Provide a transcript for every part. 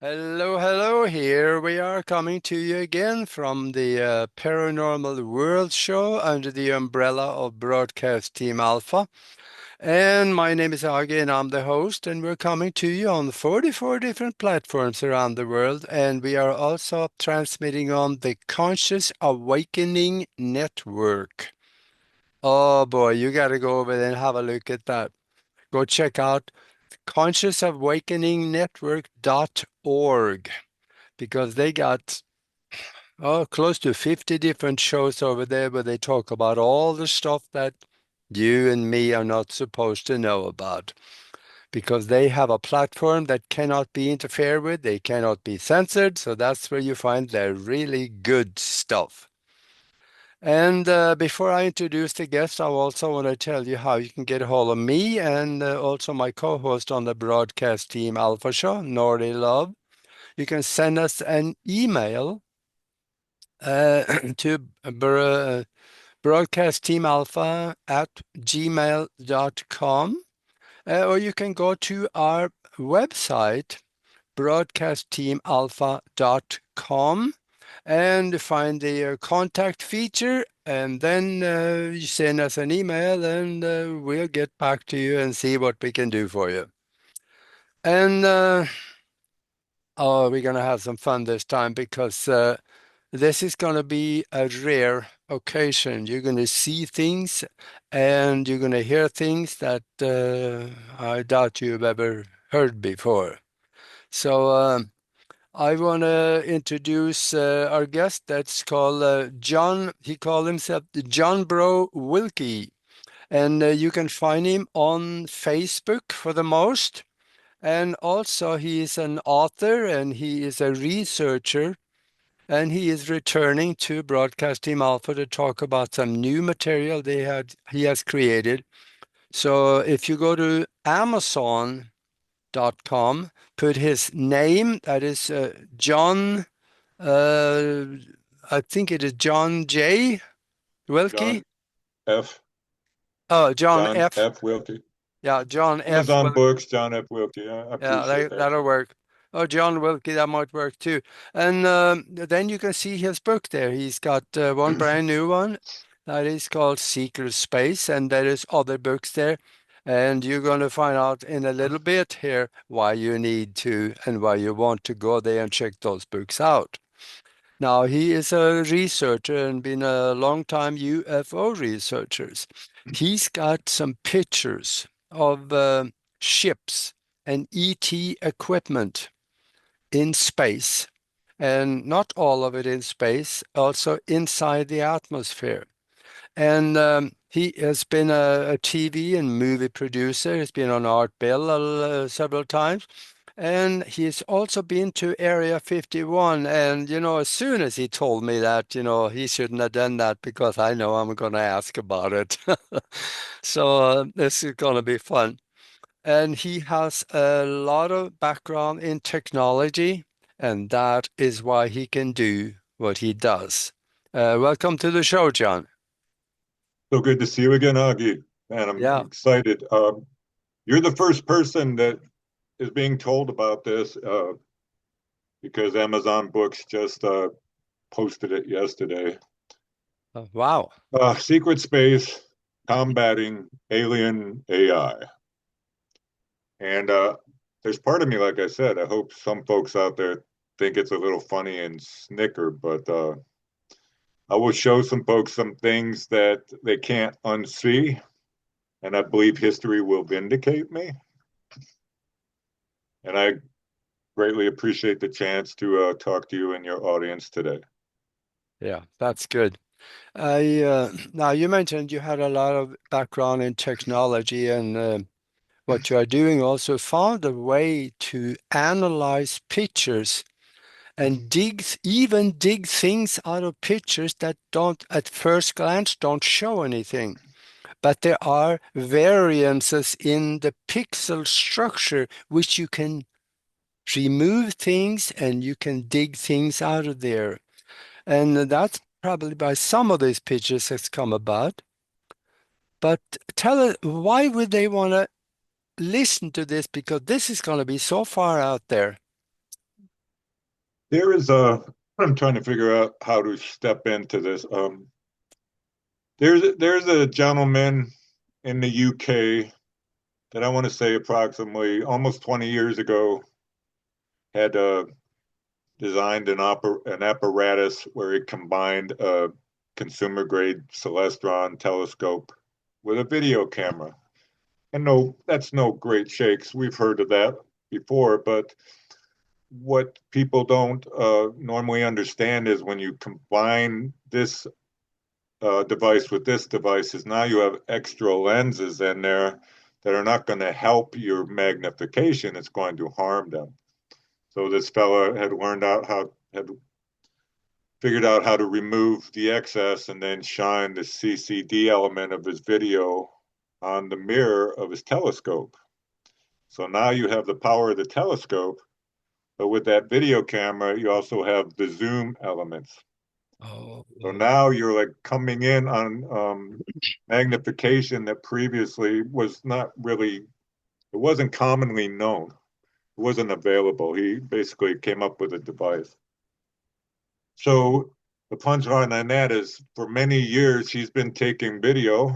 Hello, hello. Here we are coming to you again from the Paranormal World Show under the umbrella of Broadcast Team Alpha. And my name is Agi and I'm the host, and we're coming to you on 44 different platforms around the world. And we are also transmitting on the Conscious Awakening Network. Oh boy, you got to go over there and have a look at that. Go check out consciousawakeningnetwork.org because they got close to 50 different shows over there where they talk about all the stuff that you and me are not supposed to know about because they have a platform that cannot be interfered with, they cannot be censored, so that's where you find their really good stuff. And before I introduce the guest, I also want to tell you how you can get a hold of me and also my co-host on the broadcast team Alpha Show, Nordy Love. You can send us an email to broadcastteamalpha@gmail.com, or you can go to our website, broadcastteamalpha.com, and find the contact feature, and then you send us an email, and we'll get back to you and see what we can do for you. And oh, we're going to have some fun this time because this is going to be a rare occasion. You're going to see things and you're going to hear things that I doubt you've ever heard before. So I want to introduce our guest. That's called John. He called himself John Bro Wilkie. And you can find him on Facebook for the most. And also, he is an author and he is a researcher, and he is returning to Broadcast Team Alpha to talk about some new material he has created. So if you go to Amazon.com, put his name, that is John, uh, I think it is John J. Wilkie. John F. Oh, John John F. F. Wilkie. Yeah, John F. Amazon Books, John F. Wilkie. I Yeah, appreciate that. that'll work. Oh, John Wilkie, that might work too. And then you can see his book there. He's got one brand new one that is called Secret Space, and there is other books there. And you're going to find out in a little bit here why you need to and why you want to go there and check those books out. Now, he is a researcher and been a long time UFO researcher. He's got some pictures of ships and ET equipment in space, and not all of it in space, also inside the atmosphere. And he has been a TV and movie producer. He's been on Art Bill several times. And he's also been to Area 51. And, as soon as he told me that, he shouldn't have done that because I know I'm going to ask about it. So this is going to be fun. And he has a lot of background in technology, and that is why he can do what he does. Welcome to the show, John. So good to see you again, Augie. Man, I'm Yeah. excited. You're the first person that is being told about this because Amazon Books just posted it yesterday. Wow. Secret Space Combating Alien AI. And there's part of me, like I said, I hope some folks out there think it's a little funny and snicker, but I will show some folks some things that they can't unsee, and I believe history will vindicate me. And I greatly appreciate the chance to talk to you and your audience today. Yeah, that's good. Now you mentioned you had a lot of background in technology, and what you are doing also found a way to analyze pictures and even dig things out of pictures that don't, at first glance, don't show anything. But there are variances in the pixel structure which you can remove things and you can dig things out of there. And that's probably by some of these pictures has come about. But tell us, why would they want to listen to this? Because this is going to be so far out there. There is a, I'm trying to figure out how to step into this. There's a gentleman in the UK that I want to say approximately almost 20 years ago had designed an apparatus where he combined a consumer grade Celestron telescope with a video camera. And no, that's no great shakes. We've heard of that before, but what people don't normally understand is when you combine this device with this device, is now you have extra lenses in there that are not going to help your magnification. It's going to harm them. So this fella had had figured out how to remove the excess and then shine the CCD element of his video on the mirror of his telescope. So now you have the power of the telescope, but with that video camera, you also have the zoom elements. Oh, So now you're like coming in on magnification that previously was not really, it wasn't commonly known. It wasn't available. He basically came up with a device. So the punchline on that is for many years, he's been taking video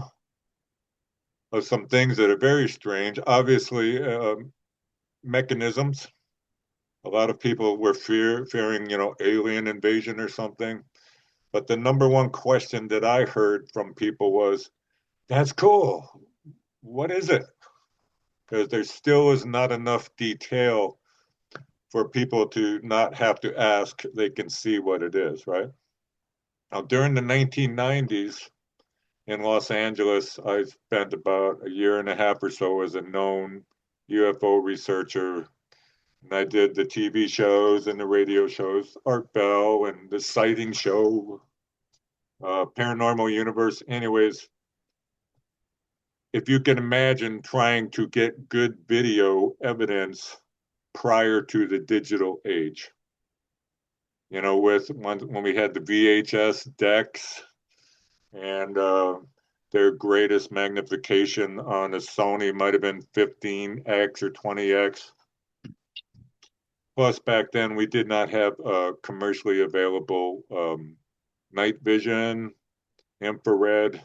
of some things that are very strange. Obviously, mechanisms. A lot of people were fearing, alien invasion or something. But the number one question that I heard from people was, "That's cool. What is it?" Because there still is not enough detail for people to not have to ask. They can see what it is, right? Now, during the 1990s in Los Angeles, I spent about a year and a half or so as a known UFO researcher. And I did the TV shows and the radio shows, Art Bell and the Sighting Show, Paranormal Universe. Anyways, if you can imagine trying to get good video evidence prior to the digital age, with when we had the VHS decks and their greatest magnification on a Sony might have been 15x or 20x. Plus, back then we did not have commercially available night vision, infrared,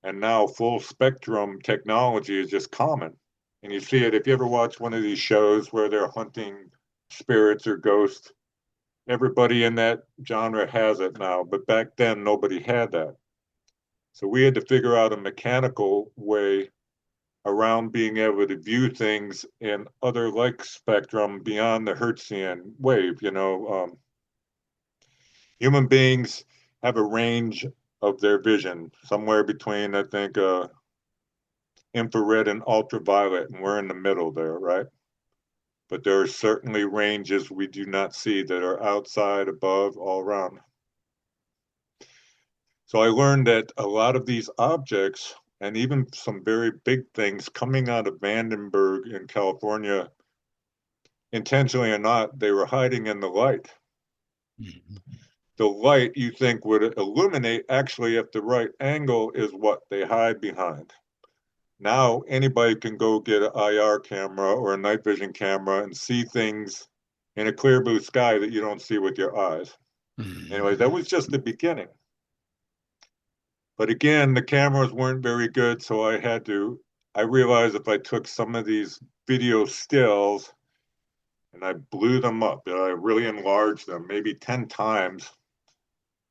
and now full spectrum technology is just common. And you see it if you ever watch one of these shows where they're hunting spirits or ghosts. Everybody in that genre has it now, but back then nobody had that. So we had to figure out a mechanical way around being able to view things in other like spectrum beyond the Hertzian wave. Human beings have a range of their vision somewhere between, I think, infrared and ultraviolet, and we're in the middle there, right? But there are certainly ranges we do not see that are outside, above, all around. So I learned that a lot of these objects, and even some very big things coming out of Vandenberg in California, intentionally or not, they were hiding in the light. The light you think would illuminate, actually, at the right angle, is what they hide behind. Now anybody can go get an IR camera or a night vision camera and see things in a clear blue sky that you don't see with your eyes. Anyway, that was just the beginning. But again, the cameras weren't very good, so I realized if I took some of these video stills and I blew them up, and I really enlarged them, maybe 10 times,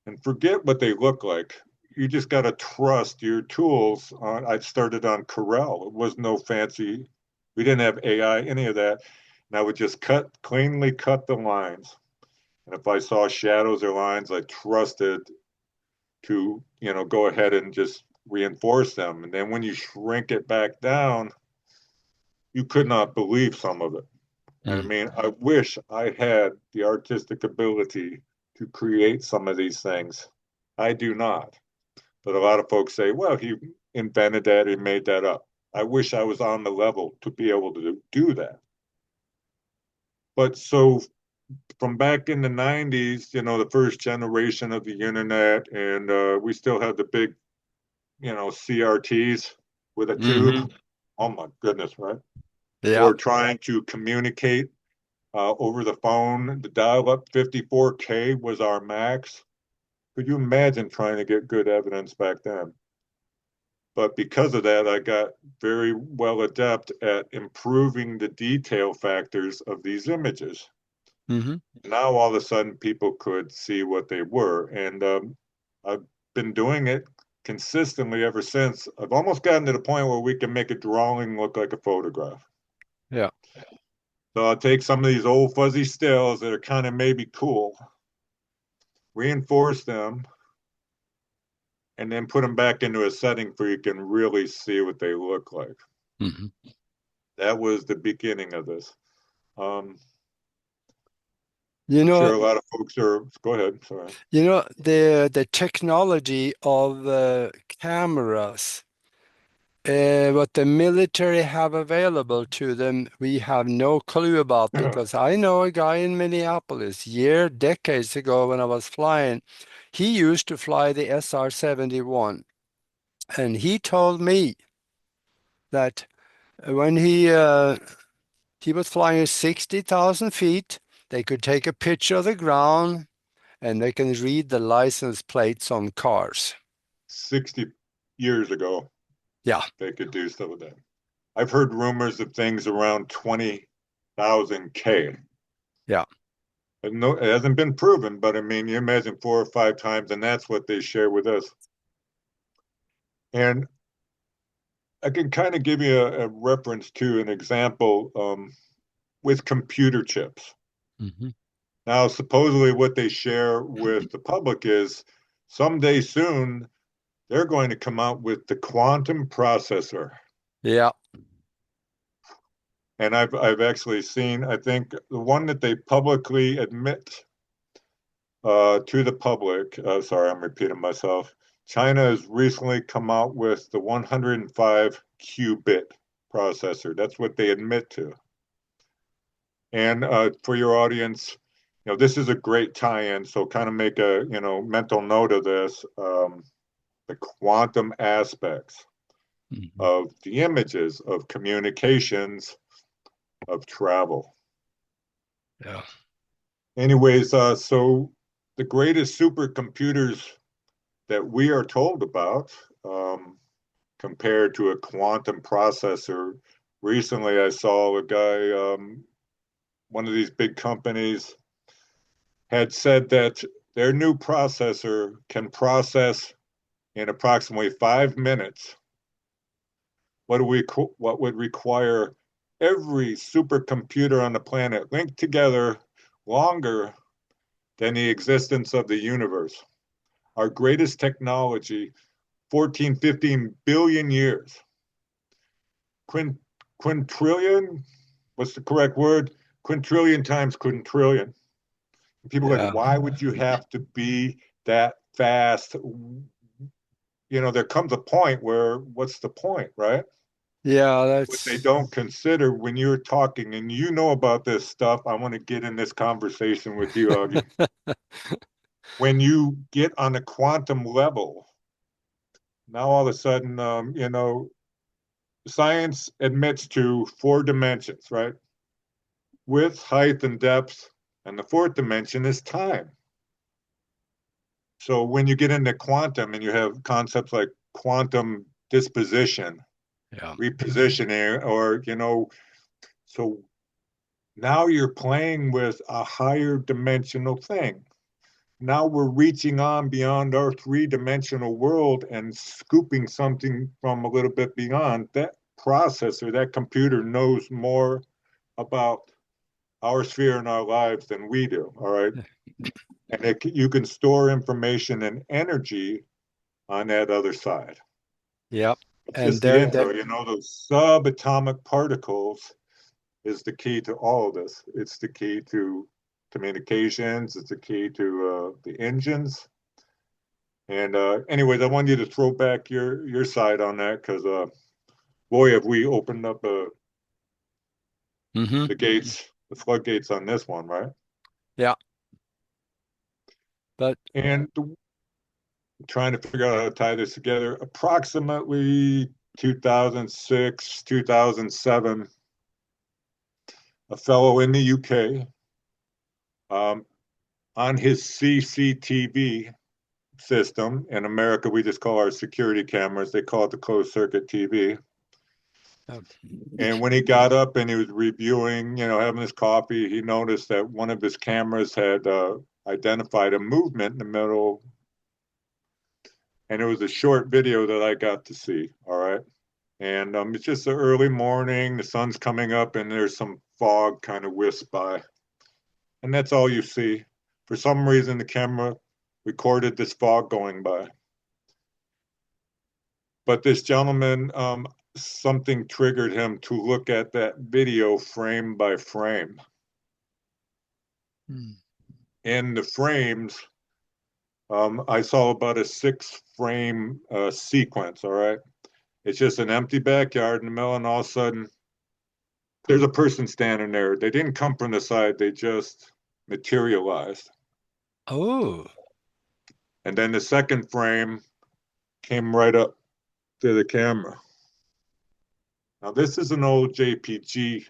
and forget what they look like. You just got to trust your tools. I started on Corel. It was no fancy. We didn't have AI, any of that. And I would just cleanly cut the lines. And if I saw shadows or lines, I trusted to, go ahead and just reinforce them. And then when you shrink it back down, you could not believe some of it. And I mean, I wish I had the artistic ability to create some of these things. I do not. But a lot of folks say, well, he invented that, he made that up. I wish I was on the level to be able to do that. But so from back in the 90s, the first generation of the internet, and we still had the big, CRTs with a tube. Mm-hmm. Oh my goodness, right? Yeah. Or trying to communicate over the phone. The dial-up 54K was our max. Could you imagine trying to get good evidence back then? But because of that, I got very well adept at improving the detail factors of these images. Hmm. Now all of a sudden people could see what they were. And I've been doing it consistently ever since. I've almost gotten to the point where we can make a drawing look like a photograph. Yeah. So I'll take some of these old fuzzy stills that are kind of maybe cool, reinforce them, and then put them back into a setting where you can really see what they look like. Hmm. That was the beginning of this. Um, You I'm know, sure a lot of folks are. Go ahead. Sorry. the technology of cameras, what the military have available to them, we have no clue about because I know a guy in Minneapolis, decades ago when I was flying, he used to fly the SR-71, and he told me that when he was flying 60,000 feet, they could take a picture of the ground and they can read the license plates on cars. 60 years ago, Yeah, they could do stuff with that. I've heard rumors of things around 20,000 K. yeah, And no, it hasn't been proven, but I mean, you imagine 4 or 5 times, and that's what they share with us. And I can kind of give you a reference to an example with computer chips. hmm, Now, supposedly, what they share with the public is someday soon they're going to come out with the quantum processor. yeah, And I've actually seen, I think the one that they publicly admit to the public, sorry, I'm repeating myself. China has recently come out with the 105 qubit processor. That's what they admit to. And for your audience, this is a great tie-in. So kind of make a mental note of this. The quantum aspects hmm, of the images, of communications, of travel. yeah, Anyways, so the greatest supercomputers that we are told about, um, compared to a quantum processor. Recently, I saw a guy, one of these big companies, had said that their new processor can process in approximately 5 minutes what would require every supercomputer on the planet linked together longer than the existence of the universe. Our greatest technology, 14, 15 billion years. Quintillion, what's the correct word? Quintillion times quintillion. People are like, yeah, why would you have to be that fast? There comes a point where what's the point, right? yeah. What they That's don't consider when you're talking, and you know about this stuff, I want to get in this conversation with you, Augie. When you get on a quantum level, now all of a sudden, science admits to 4 dimensions, right? Width, height, and depth. And the fourth dimension is time. So when you get into quantum and you have concepts like quantum disposition, yeah, repositioning, or, so now you're playing with a higher dimensional thing. Now we're reaching on beyond our 3 dimensional world and scooping something from a little bit beyond. That processor, that computer knows more about our sphere in our lives than we do. All right. And you can store information and energy on that other side. yeah. It's And just the there, intro. Those subatomic particles is the key to all of this. It's the key to communications. It's the key to the engines. And anyways, I wanted you to throw back your side on that because boy, have we opened up hmm, the floodgates on this one, right? yeah. But And trying to figure out how to tie this together. Approximately 2006, 2007, a fellow in the UK, um, on his CCTV system. In America, we just call our security cameras, they call it the closed circuit TV. Um, And when he got up and he was reviewing, having his coffee, he noticed that one of his cameras had identified a movement in the middle. And it was a short video that I got to see. All right. And it's just the early morning, the sun's coming up, and there's some fog kind of wisp by. And that's all you see. For some reason, the camera recorded this fog going by. But this gentleman, something triggered him to look at that video frame by frame. hmm. In the frames, I saw about a 6 frame sequence. All right. It's just an empty backyard in the middle, and all of a sudden, there's a person standing there. They didn't come from the side, they just materialized. Oh, And then the second frame came right up to the camera. Now, this is an old JPG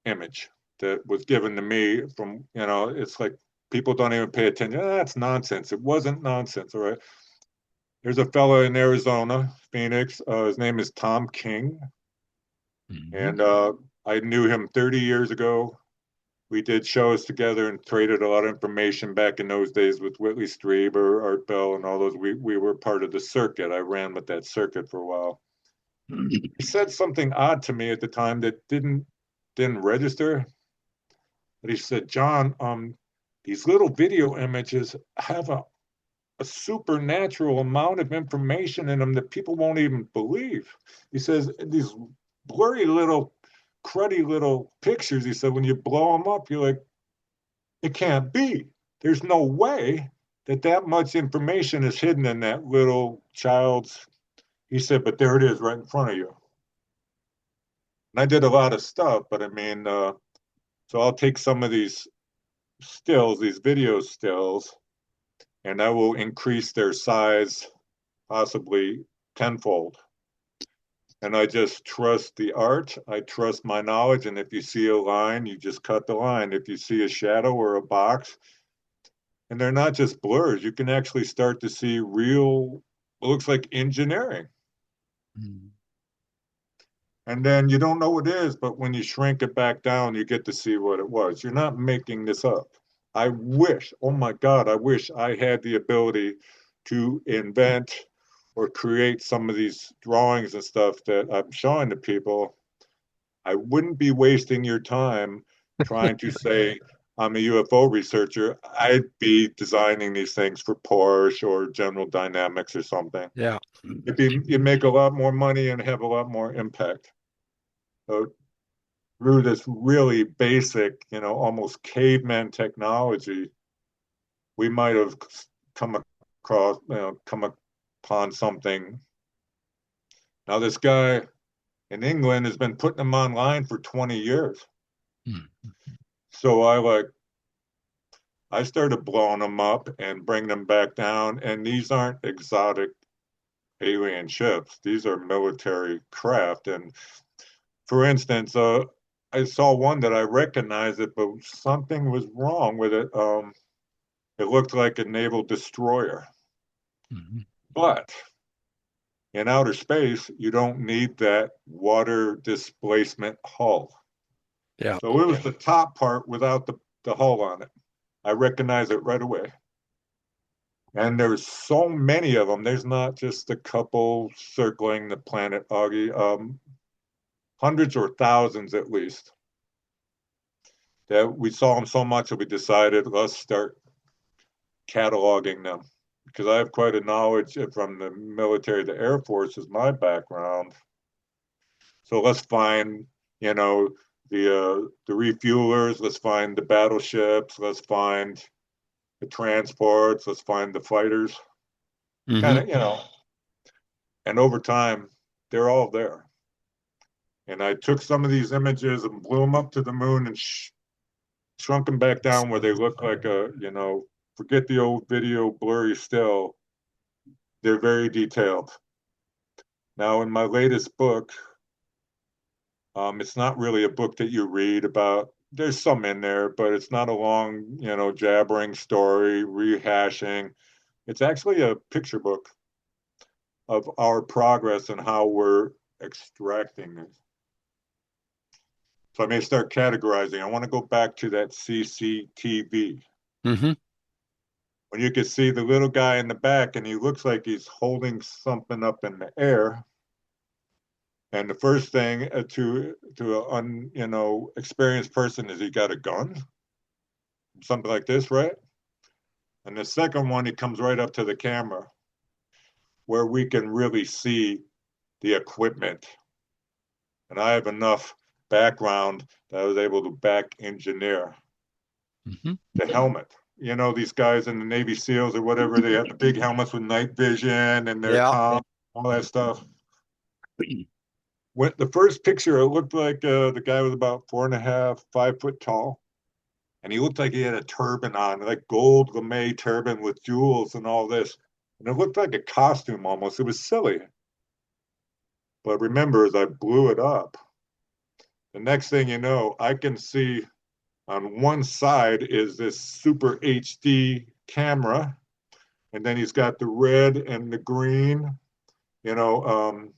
image that was given to me from, it's like people don't even pay attention. That's nonsense. It wasn't nonsense, all right? There's a fellow in Arizona, Phoenix. His name is Tom King. hmm. And I knew him 30 years ago. We did shows together and traded a lot of information back in those days with Whitley Strieber, Art Bell, and all those. We were part of the circuit. I ran with that circuit for a while. He said something odd to me at the time that didn't register. But he said, John, these little video images have a supernatural amount of information in them that people won't even believe. He says these blurry little, cruddy little pictures. He said when you blow them up, you're like, it can't be. There's no way that much information is hidden in that little child's. He said, but there it is right in front of you. And I did a lot of stuff, but I mean, so I'll take some of these stills, these video stills, and I will increase their size possibly tenfold. And I just trust the art. I trust my knowledge. And if you see a line, you just cut the line. If you see a shadow or a box, and they're not just blurs. You can actually start to see real, it looks like engineering. Hmm. And then you don't know what it is, but when you shrink it back down, you get to see what it was. You're not making this up. I wish, oh my God, I wish I had the ability to invent or create some of these drawings and stuff that I'm showing to people. I wouldn't be wasting your time trying to say I'm a UFO researcher. I'd be designing these things for Porsche or General Dynamics or something. Yeah. You'd make a lot more money and have a lot more impact. So through this really basic, almost caveman technology, we might have come across, come upon something. Now, this guy in England has been putting them online for 20 years. Hmm. So I started blowing them up and bring them back down. And these aren't exotic alien ships. These are military craft. And for instance, I saw one that I recognized it, but something was wrong with it. It looked like a naval destroyer. Hmm. But in outer space, you don't need that water displacement hull. Yeah. So it was the top part without the hull on it. I recognize it right away. And there's so many of them. There's not just a couple circling the planet, Augie. Hundreds or thousands at least. That we saw them so much that we decided let's start cataloging them because I have quite a knowledge from the military. The Air Force is my background. So let's find, the refuelers. Let's find the battleships. Let's find the transports. Let's find the fighters. Kind Hmm. of, and over time, they're all there. And I took some of these images and blew them up to the moon and shrunk them back down where they look like forget the old video blurry still. They're very detailed. Now, in my latest book, it's not really a book that you read about there's some in there, but it's not a long, jabbering story, rehashing. It's actually a picture book of our progress and how we're extracting this. So I may start categorizing. I want to go back to that CCTV Hmm. when you can see the little guy in the back and he looks like he's holding something up in the air. And the first thing to an experienced person is he got a gun, something like this, right? And the second one, he comes right up to the camera where we can really see the equipment. And I have enough background that I was able to back engineer Hmm. the helmet. These guys in the Navy SEALs or whatever, they have the big helmets with night vision and their Yeah. comm, all that stuff. When the first picture, it looked like the guy was about 4.5, 5 foot tall. And he looked like he had a turban on, like gold lame turban with jewels and all this. And it looked like a costume almost. It was silly. But remember, as I blew it up, the next thing you know, I can see on one side is this super HD camera, and then he's got the red and the green, you know, um,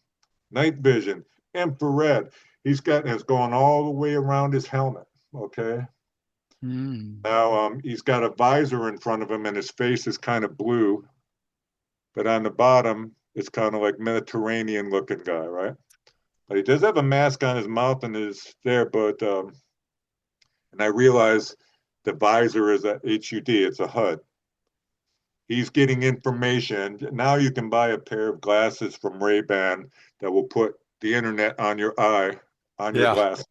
night vision, infrared. He's got it's going all the way around his helmet. Okay. Mm. Now he's got a visor in front of him, and his face is kind of blue, but on the bottom it's kind of like Mediterranean looking guy, right? But he does have a mask on his mouth and his there, but and I realize the visor is a HUD, it's a HUD. He's getting information. Now you can buy a pair of glasses from Ray-Ban that will put the internet on your eye, on your Yeah. glass.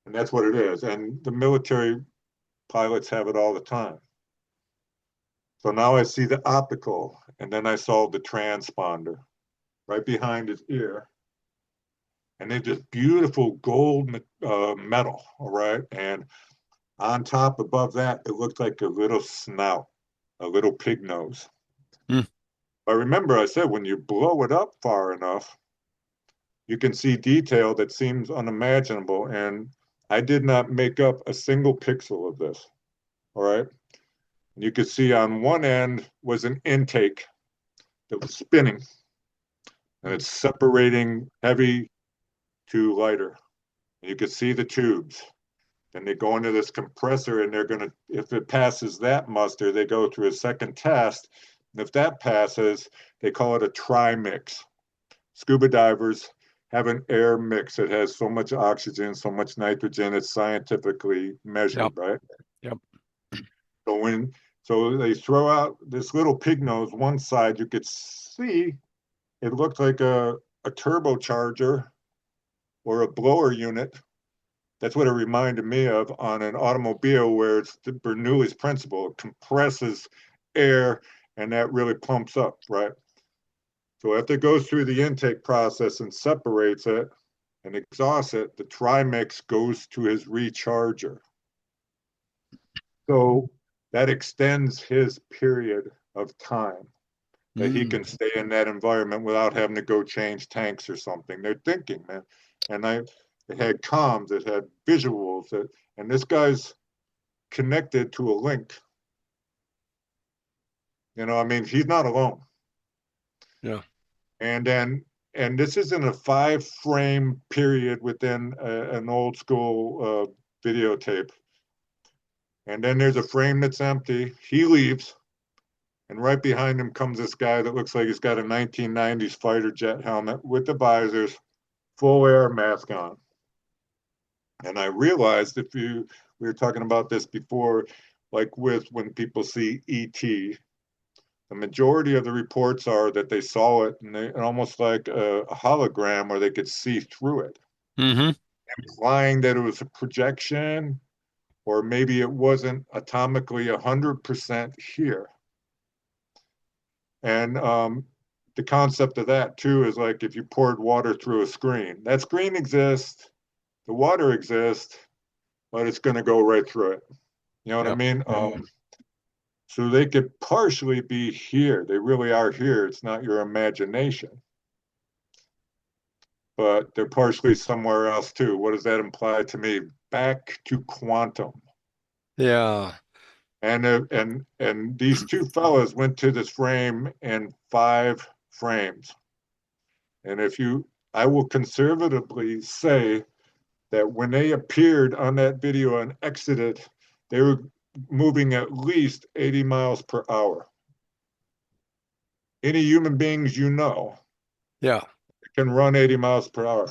And that's what it is. And the military pilots have it all the time. So now I see the optical, and then I saw the transponder right behind his ear. And they're just beautiful gold metal, all right? And on top above that, it looked like a little snout, a little pig nose. Mm. But remember, I said when you blow it up far enough, you can see detail that seems unimaginable. And I did not make up a single pixel of this. All right. And you could see on one end was an intake that was spinning and it's separating heavy to lighter. And you could see the tubes. And they go into this compressor and they're going to, if it passes that muster, they go through a second test. And if that passes, they call it a trimix. Scuba divers have an air mix that has so much oxygen, so much nitrogen, it's scientifically Yep. measured, right? Yep. So so they throw out this little pig nose one side, you could see it looked like a turbocharger or a blower unit. That's what it reminded me of on an automobile where it's the Bernoulli's principle. It compresses air and that really pumps up, right? So after it goes through the intake process and separates it and exhausts it, the trimix goes to his recharger. So that extends his period of time that he can Mm. stay in that environment without having to go change tanks or something. They're thinking, man. And it had comms, it had visuals, and this guy's connected to a link. I mean, he's not alone. Yeah. And then, and this is in a 5 frame period within an old school videotape. And then there's a frame that's empty. He leaves, and right behind him comes this guy that looks like he's got a 1990s fighter jet helmet with the visors, full air mask on. And I realized we were talking about this before, like with when people see ET, the majority of the reports are that they saw it and they almost like a hologram where they could see through it, Hmm. implying that it was a projection or maybe it wasn't atomically 100% here. And the concept of that too is like if you poured water through a screen, that screen exists, the water exists, but it's going to go right through it. You know what I Yep. mean? So they could partially be here. They really are here. It's not your imagination, but they're partially somewhere else too. What does that imply to me? back to quantum. Yeah. And these two fellas went to this frame in 5 frames. And I will conservatively say that when they appeared on that video and exited, they were moving at least 80 miles per hour. Any human beings Yeah. can run 80 miles per hour.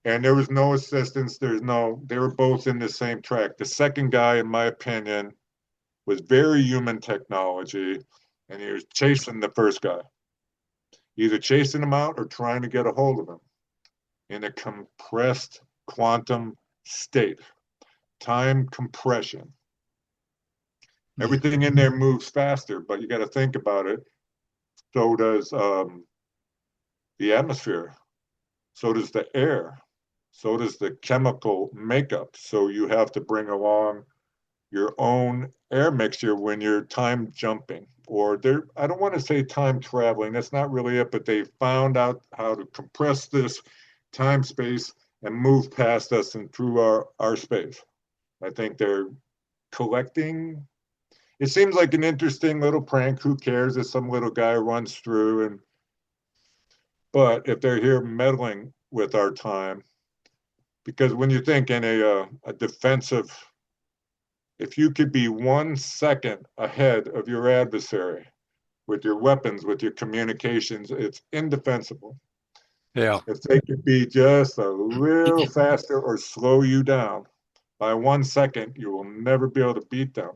And there was no assistance. They were both in the same track. The second guy, in my opinion, was very human technology, and he was chasing the first guy, either chasing him out or trying to get a hold of him in a compressed quantum state, time compression. Mm. Everything in there moves faster, but you got to think about it. So does the atmosphere. So does the air. So does the chemical makeup. So you have to bring along your own air mixture when you're time jumping. Or I don't want to say time traveling. That's not really it, but they found out how to compress this time space and move past us and through our space. I think they're collecting. It seems like an interesting little prank. Who cares if some little guy runs through and but if they're here meddling with our time, because when you think in a defensive, if you could be 1 second ahead of your adversary with your weapons, with your communications, it's indefensible. Yeah. If they could be just a little faster or slow you down by 1 second, you will never be able to beat them.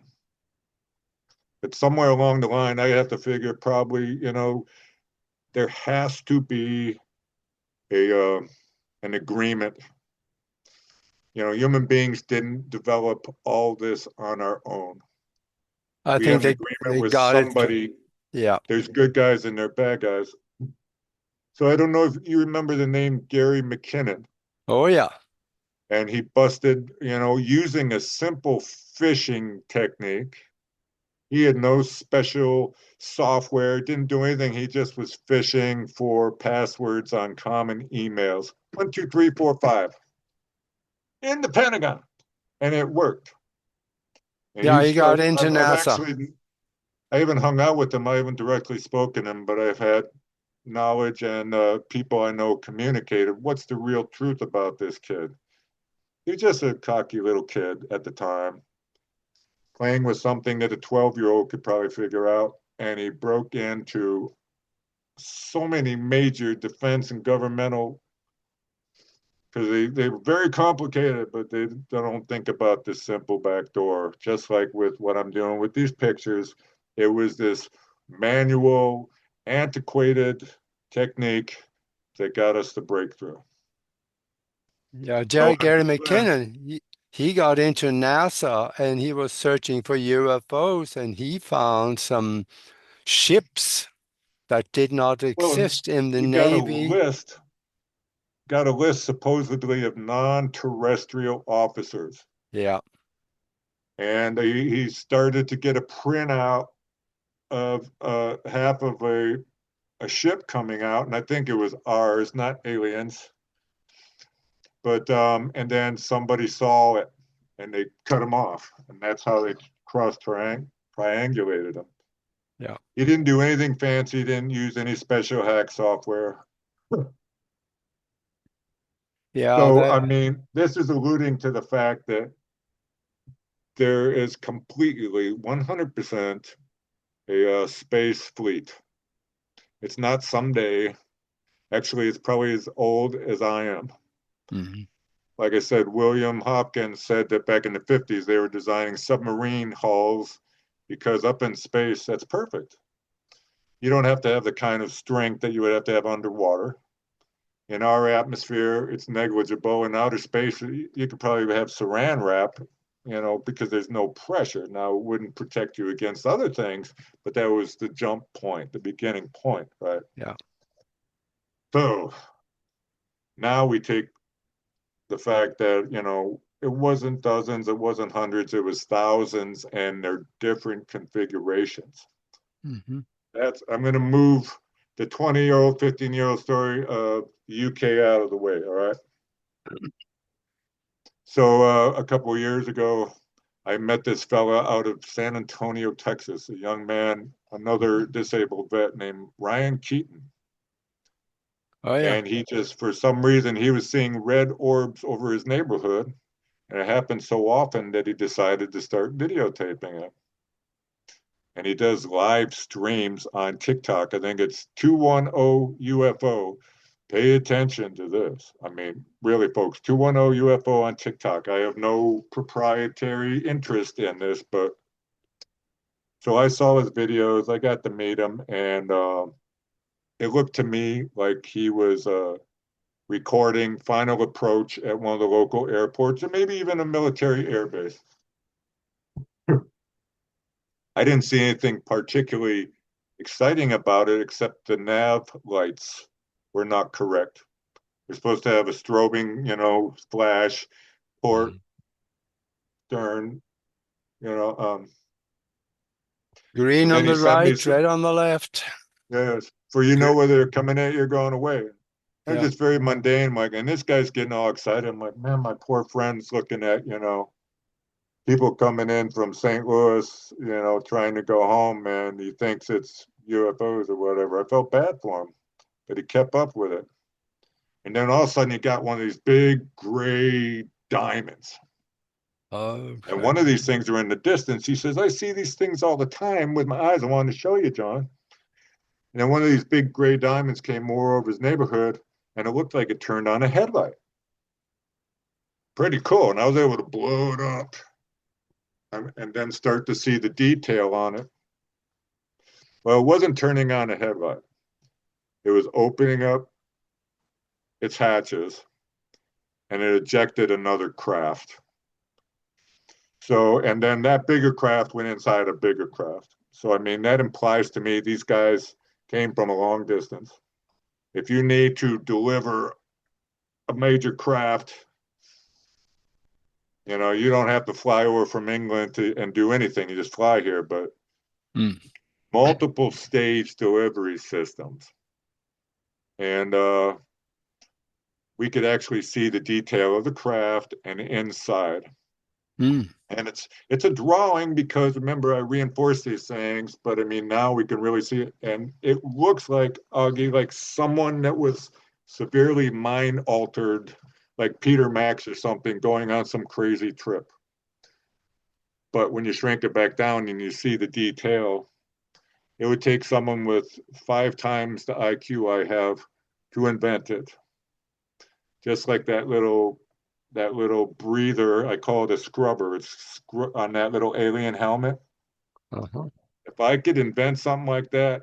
But somewhere along the line, I have to figure probably, there has to be a an agreement. Human beings didn't develop all this on our own. I We think have an they agreement with got it. somebody. Yeah. There's good guys and there's bad guys. So I don't know if you remember the name Gary McKinnon, Oh, yeah. and he busted, using a simple phishing technique. He had no special software, didn't do anything. He just was phishing for passwords on common emails. 1, 2, 3, 4, 5 in the Pentagon, and it worked. And Yeah, he he got started. into I've NASA. actually, I haven't hung out with him. I haven't directly spoken to him, but I've had knowledge and people I know communicated. What's the real truth about this kid? He's just a cocky little kid at the time, playing with something that a 12-year-old could probably figure out. And he broke into so many major defense and governmental, because they're very complicated, but they don't think about this simple back door. Just like with what I'm doing with these pictures, it was this manual, antiquated technique that got us the breakthrough. Yeah, So Gary McKinnon, he got into NASA and he was searching for UFOs and he found some ships that did not well, exist in the he got a Navy. list, supposedly of non-terrestrial officers, Yeah. and he started to get a printout of half of a ship coming out, and I think it was ours, not aliens. But and then somebody saw it, and they cut him off, and that's how they triangulated him. Yeah. He didn't do anything fancy. He didn't use any special hack software. Yeah, So that I mean, this is alluding to the fact that there is completely 100% a space fleet. It's not someday. Actually, it's probably as old as I am. mhm. Like I said, William Hopkins said that back in the 50s, they were designing submarine hulls because up in space, that's perfect. You don't have to have the kind of strength that you would have to have underwater. In our atmosphere, it's negligible. In outer space, you could probably have saran wrap, because there's no pressure. Now, it wouldn't protect you against other things, but that was the jump point, the beginning point, right? Yeah. So now we take the fact that, it wasn't dozens, it wasn't hundreds, it was thousands, and they're different configurations. Hmm. I'm going to move the 20-year-old, 15-year-old story of the UK out of the way, all right? So a couple of years ago, I met this fella out of San Antonio, Texas, a young man, another disabled vet named Ryan Keaton. Oh yeah. And he just, for some reason, he was seeing red orbs over his neighborhood. And it happened so often that he decided to start videotaping it. And he does live streams on TikTok. I think it's 210 UFO. Pay attention to this. I mean, really, folks, 210 UFO on TikTok. I have no proprietary interest in this, but so I saw his videos. I got to meet him, and it looked to me like he was recording Final Approach at one of the local airports, or maybe even a military airbase. I didn't see anything particularly exciting about it, except the nav lights were not correct. You're supposed to have a strobing, flash, port, Mhm. stern, you know. Green And then on he the sent me right, some, red on the left. yes, for you know whether they're coming at you or going away. It was Yeah. just very mundane, Mike. And this guy's getting all excited. I'm like, man, my poor friend's looking at, people coming in from St. Louis, trying to go home, man. He thinks it's UFOs or whatever. I felt bad for him, but he kept up with it. And then all of a sudden, he got one of these big gray diamonds. And Okay. one of these things are in the distance. He says, I see these things all the time with my eyes. I wanted to show you, John. And then one of these big gray diamonds came more over his neighborhood, and it looked like it turned on a headlight. Pretty cool. And I was able to blow it up and then start to see the detail on it. Well, it wasn't turning on a headlight. It was opening up its hatches and it ejected another craft. So, and then that bigger craft went inside a bigger craft. So, I mean, that implies to me these guys came from a long distance. If you need to deliver a major craft, you don't have to fly over from England and do anything. You just fly here, but Mm. multiple stage delivery systems. And we could actually see the detail of the craft and inside. Mm. And it's a drawing because remember I reinforced these things, but I mean now we can really see it, and it looks like Augie, like someone that was severely mind altered, like Peter Max or something, going on some crazy trip. But when you shrink it back down and you see the detail, it would take someone with 5 times the IQ I have to invent it. Just like that little breather, I call it a scrubber. It's on that little alien helmet. Uh-huh. If I could invent something like that,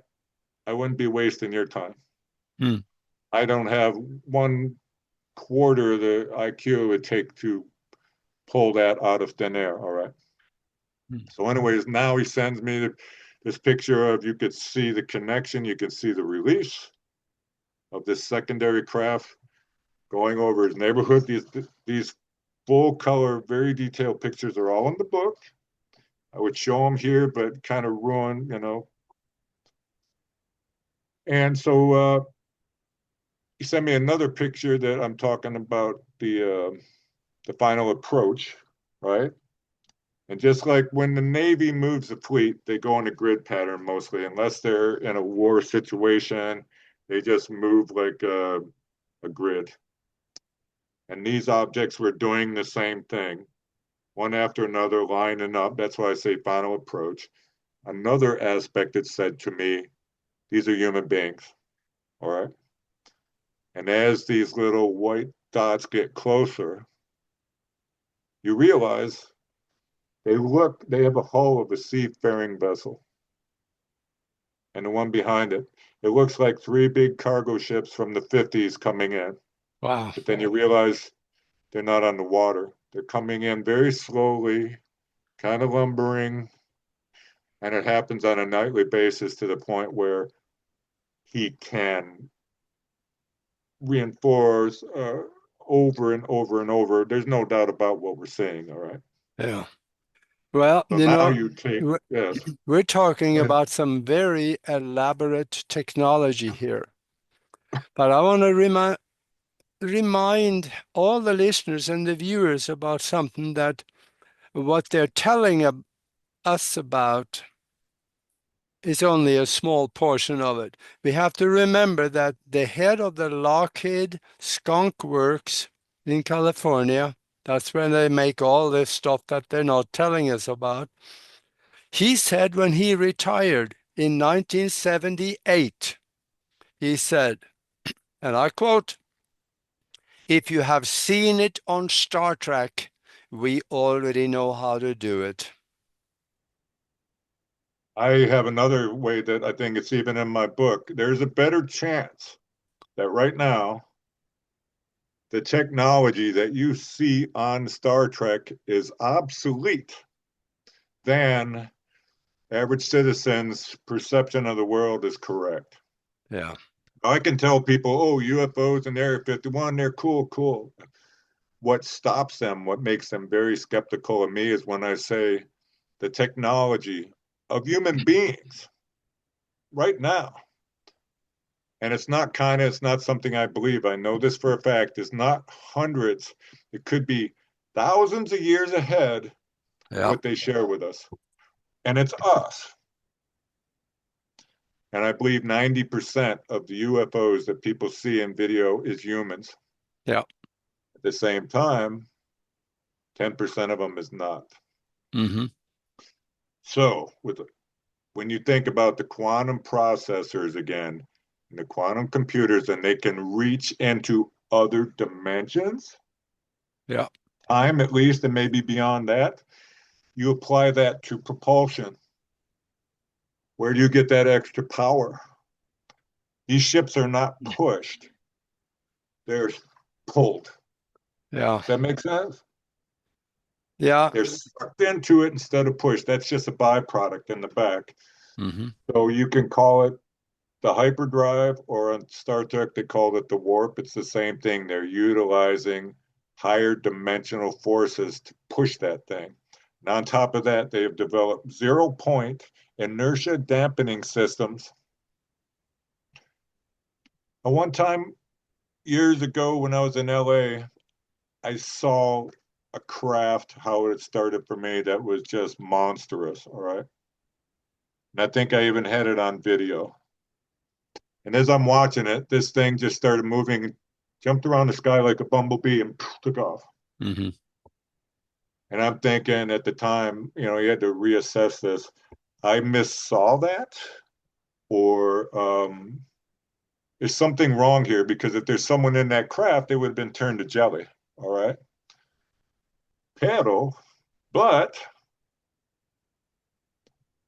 I wouldn't be wasting your time. Mm. I don't have 1/4 of the IQ it would take to pull that out of thin air. All right. Mm. So, anyways, now he sends me this picture of you could see the connection, you can see the release of this secondary craft going over his neighborhood. These full color, very detailed pictures are all in the book. I would show them here, but kind of ruin. And so he sent me another picture that I'm talking about the final approach, right? And just like when the Navy moves a fleet, they go in a grid pattern mostly, unless they're in a war situation, they just move like a grid. And these objects were doing the same thing, one after another, lining up. That's why I say final approach. Another aspect it said to me, these are human beings, all right? And as these little white dots get closer, you realize they have a hull of a seafaring vessel. And the one behind it, it looks like 3 big cargo ships from the 50s coming in. Wow. But then you realize they're not on the water. They're coming in very slowly, kind of lumbering. And it happens on a nightly basis to the point where he can reinforce over and over and over. There's no doubt about what we're saying. All right. Yeah. Well, So now you take, w- yes. we're talking Go ahead. about some very elaborate technology here. But I want to remind all the listeners and the viewers about something that what they're telling us about is only a small portion of it. We have to remember that the head of the Lockheed Skunk Works in California, that's where they make all this stuff that they're not telling us about. He said when he retired in 1978, he said, and I quote, "If you have seen it on Star Trek, we already know how to do it." I have another way that I think it's even in my book. There's a better chance that right now, the technology that you see on Star Trek is obsolete than average citizens' perception of the world is correct. Yeah, I can tell people, oh, UFOs in Area 51, they're cool, cool. What stops them, what makes them very skeptical of me is when I say the technology of human beings right now. And it's not kind of, it's not something I believe. I know this for a fact. It's not hundreds, it could be thousands of years ahead of yeah, what they share with us. And it's us. And I believe 90% of the UFOs that people see in video is humans. yeah. At the same time, 10% of them is not. Mm-hmm. So, when you think about the quantum processors again, and the quantum computers, and they can reach into other dimensions, Yeah, time at least, and maybe beyond that, you apply that to propulsion. Where do you get that extra power? These ships are not pushed, they're pulled. yeah, Does that make sense? yeah. They're sucked into it instead of pushed. That's just a byproduct in the back. Mm-hmm. So you can call it the hyperdrive, or on Star Trek, they called it the warp. It's the same thing. They're utilizing higher dimensional forces to push that thing. And on top of that, they have developed 0 point inertia dampening systems. And one time, years ago, when I was in LA, I saw a craft, how it started for me, that was just monstrous. All right. And I think I even had it on video. And as I'm watching it, this thing just started moving, jumped around the sky like a bumblebee and took off. Mm-hmm. And I'm thinking at the time, you had to reassess this. I missaw that, or is something wrong here? Because if there's someone in that craft, they would have been turned to jelly. All right. Paddle. But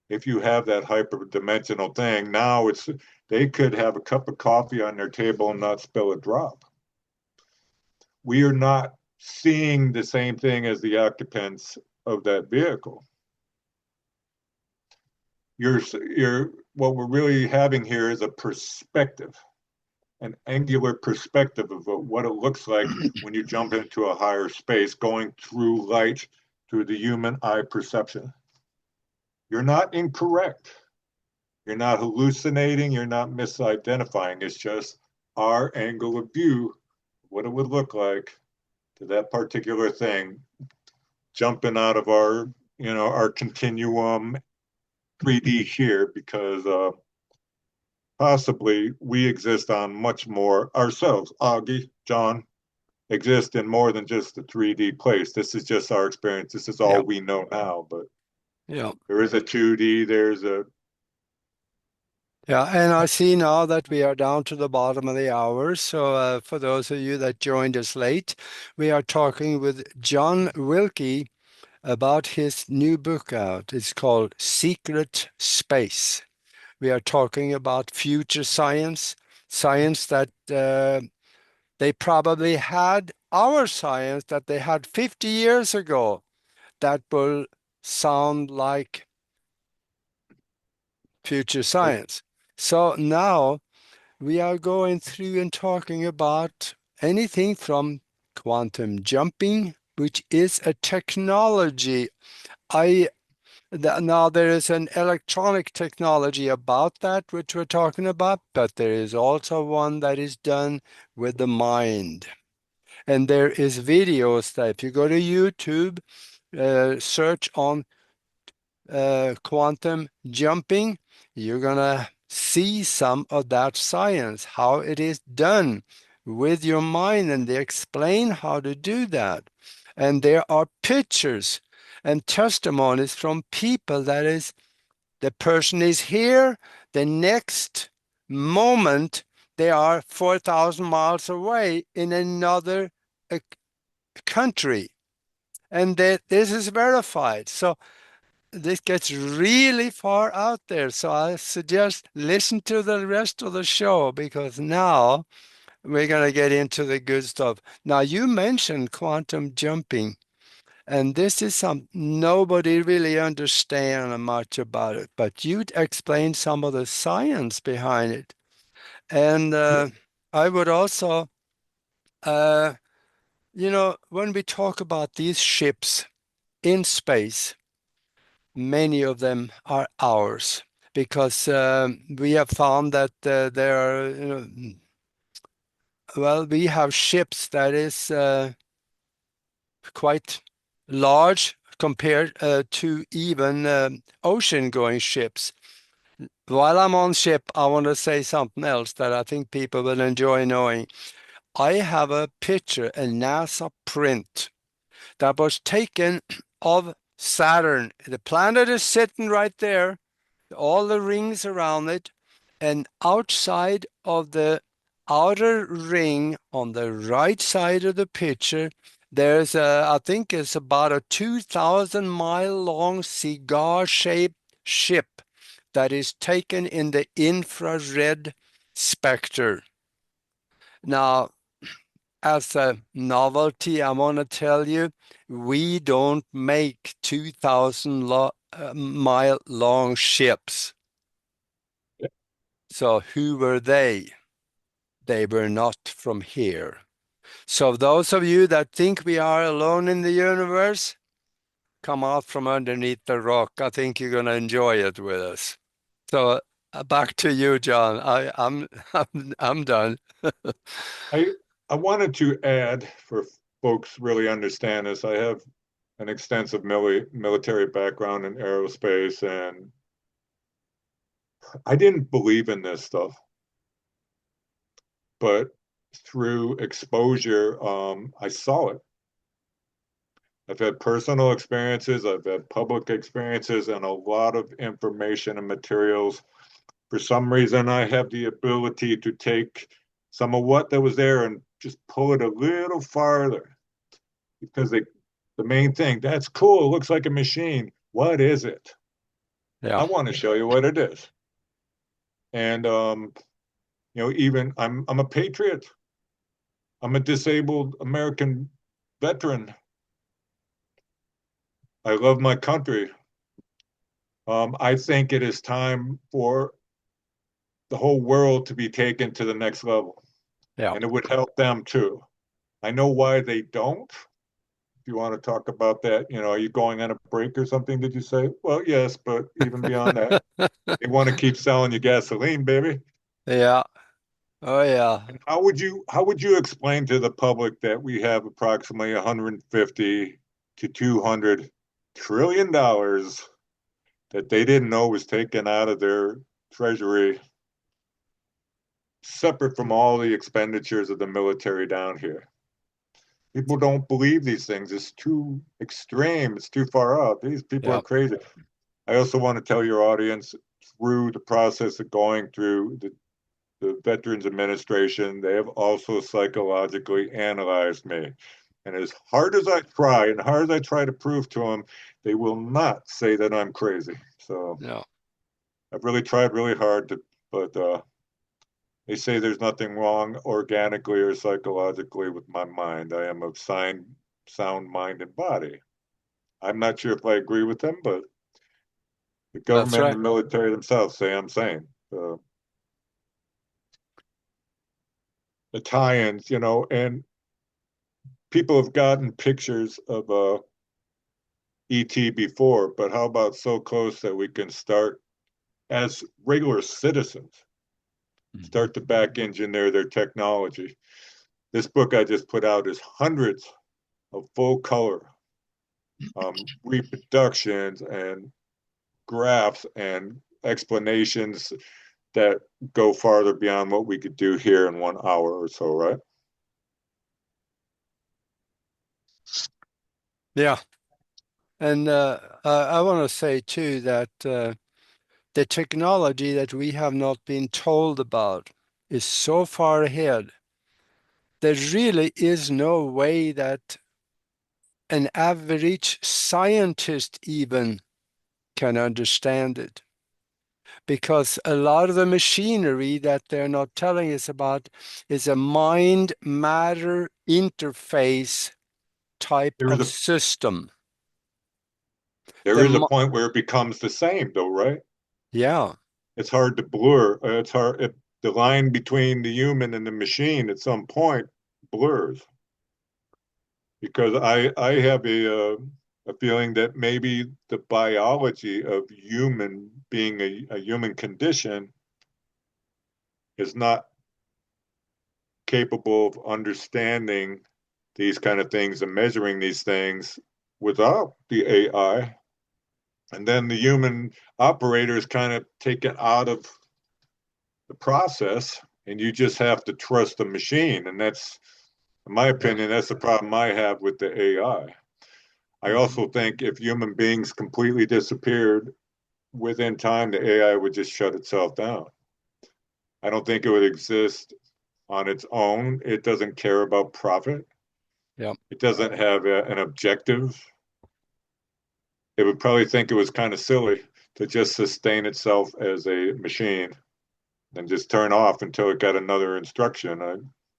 if you have that hyperdimensional thing, now they could have a cup of coffee on their table and not spill a drop. We are not seeing the same thing as the occupants of that vehicle. You're what we're really having here is a perspective, an angular perspective of what it looks like when you jump into a higher space, going through light through the human eye perception. You're not incorrect. You're not hallucinating. You're not misidentifying. It's just our angle of view, what it would look like to that particular thing, jumping out of our continuum 3D here, because possibly we exist on much more ourselves. Augie, John, exist in more than just the 3D place. This is just our experience. This is Yeah, all we know now, but yeah, there is a 2D, there's a yeah. And I see now that we are down to the bottom of the hour. So, for those of you that joined us late, we are talking with John Wilkie about his new book out. It's called Secret Space. We are talking about future science, science that they probably had, our science that they had 50 years ago, that will sound like future science. So now we are going through and talking about anything from quantum jumping, which is a technology. I Now there is an electronic technology about that which we're talking about, but there is also one that is done with the mind. And there is videos that if you go to YouTube, search on quantum jumping, you're gonna see some of that science, how it is done with your mind, and they explain how to do that. And there are pictures and testimonies from people that is the person is here, the next moment they are 4,000 miles away in another country. And that this is verified. So this gets really far out there. So I suggest listen to the rest of the show because now we're going to get into the good stuff. Now, you mentioned quantum jumping, and this is some nobody really understands much about it, but you explained some of the science behind it. And I would also, uh, when we talk about these ships in space, many of them are ours because we have found that there are, well, we have ships that is quite large compared to even ocean-going ships. While I'm on ship, I want to say something else that I think people will enjoy knowing. I have a picture, a NASA print that was taken of Saturn. The planet is sitting right there, all the rings around it, and outside of the outer ring on the right side of the picture, there's I think it's about a 2,000-mile long cigar-shaped ship that is taken in the infrared spectrum. Now, as a novelty, I want to tell you, we don't make 2,000-mile long ships. So who were they? They were not from here. So those of you that think we are alone in the universe, come out from underneath the rock. I think you're going to enjoy it with us. So back to you, John. I'm done. I I wanted to add for folks really understand this. I have an extensive military background in aerospace, and I didn't believe in this stuff, but through exposure, I saw it. I've had personal experiences, I've had public experiences, and a lot of information and materials. For some reason, I have the ability to take some of what that was there and just pull it a little farther because the main thing, that's cool. It looks like a machine. What is it? I Yeah, want to show you what it is. And even I'm a patriot. I'm a disabled American veteran. I love my country. I think it is time for the whole world to be taken to the next level, yeah. and it would help them too. I know why they don't. If you want to talk about that, are you going on a break or something? Did you say? Well, yes, but even beyond that, they want to keep selling you gasoline, baby. Yeah. Oh, yeah. And how would you explain to the public that we have approximately 150 to 200 trillion dollars that they didn't know was taken out of their treasury, separate from all the expenditures of the military down here? People don't believe these things. It's too extreme. It's too far out. These people are Yeah. crazy. I also want to tell your audience, through the process of going through the Veterans Administration, they have also psychologically analyzed me. And as hard as I try and hard as I try to prove to them, they will not say that I'm crazy. So Yeah. I've really tried really hard but they say there's nothing wrong organically or psychologically with my mind. I am of sound mind and body. I'm not sure if I agree with them, but the That's government and right. the military themselves say I'm sane. The tie-ins, and people have gotten pictures of ET before, but how about so close that we can start as regular citizens, Mhm. start to back engineer their technology? This book I just put out is hundreds of full color reproductions and graphs and explanations that go farther beyond what we could do here in 1 hour or so, right? Yeah. And I want to say too that the technology that we have not been told about is so far ahead. There really is no way that an average scientist even can understand it. Because a lot of the machinery that they're not telling us about is a mind matter interface type There is of a system. there The, is a point where it becomes the same, though, right? yeah, It's hard to blur. It's hard. The line between the human and the machine at some point blurs because I have a feeling that maybe the biology of human being a human condition is not capable of understanding these kind of things and measuring these things without the AI. And then the human operator is kind of taken out of the process, and you just have to trust the machine. And that's, in my yeah. opinion, that's the problem I have with the AI. I Mhm. also think if human beings completely disappeared within time, the AI would just shut itself down. I don't think it would exist on its own. It doesn't care about profit. Yeah, It doesn't have an objective. It would probably think it was kind of silly to just sustain itself as a machine and just turn off until it got another instruction.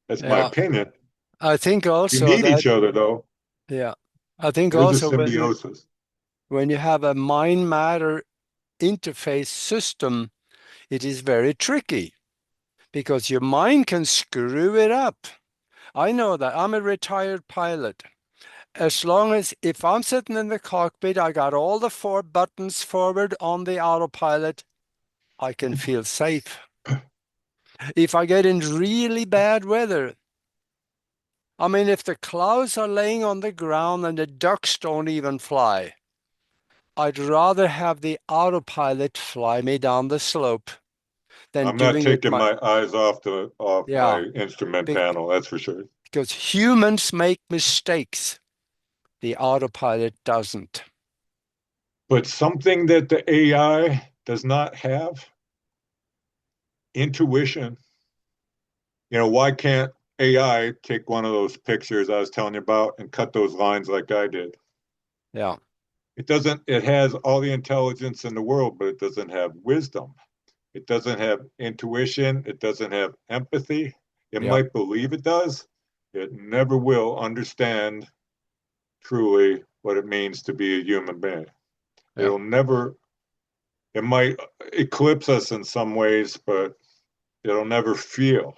That's my yeah. opinion. I think We also need that, each other, though. yeah, I think There's a also symbiosis. when you have a mind matter interface system, it is very tricky because your mind can screw it up. I know that. I'm a retired pilot. As long as if I'm sitting in the cockpit, I got all the four buttons forward on the autopilot, I can feel safe. If I get in really bad weather, I mean, if the clouds are laying on the ground and the ducks don't even fly, I'd rather have the autopilot fly me down the slope than I'm not doing it taking my eyes off my yeah, instrument panel, that's for sure. because humans make mistakes. The autopilot doesn't. But something that the AI does not have, intuition. Why can't AI take one of those pictures I was telling you about and cut those lines like I did? Yeah, It doesn't, it has all the intelligence in the world, but it doesn't have wisdom. It doesn't have intuition. It doesn't have empathy. It yeah, might believe it does. It never will understand truly what it means to be a human being. yeah, It'll never, it might eclipse us in some ways, but it'll never feel.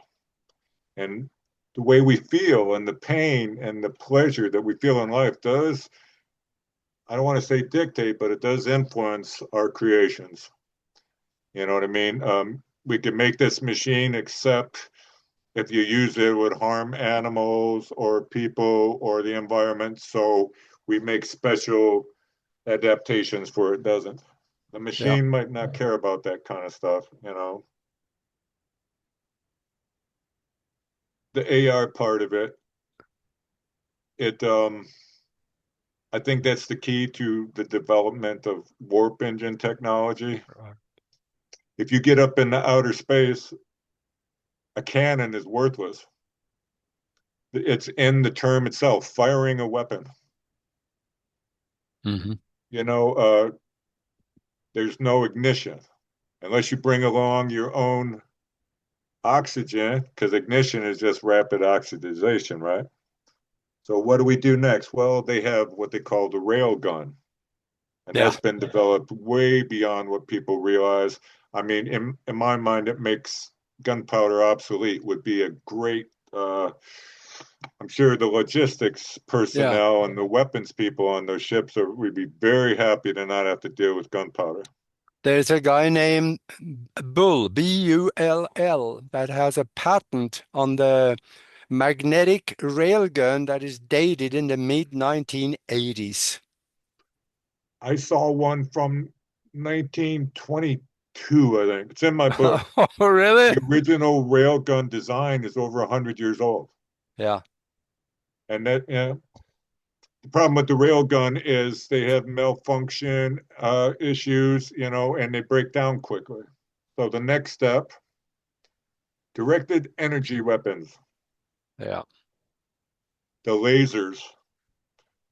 And the way we feel and the pain and the pleasure that we feel in life does, I don't want to say dictate, but it does influence our creations. You know what I mean? We can make this machine accept if you use it, it would harm animals or people or the environment. So we make special adaptations for it doesn't. The yeah. machine might not care about that kind of stuff. The AR part of it, it I think that's the key to the development of warp engine technology. If you get up in the outer space, a cannon is worthless. It's in the term itself, firing a weapon. Hmm. You know, there's no ignition unless you bring along your own oxygen, because ignition is just rapid oxidation, right? So what do we do next? Well, they have what they call the rail gun, and Yeah, that's been developed way beyond what people realize. I mean, in my mind, it makes gunpowder obsolete. Would be a great. I'm sure the logistics yeah. personnel and the weapons people on those ships would be very happy to not have to deal with gunpowder. There's a guy named Bull, Bull, that has a patent on the magnetic railgun that is dated in the mid 1980s. I saw one from 1922, I think. It's in my book. Oh, really? The original railgun design is over 100 years old. Yeah, And that, the problem with the railgun is they have malfunction issues, and they break down quickly. So the next step, directed energy weapons, yeah. the lasers,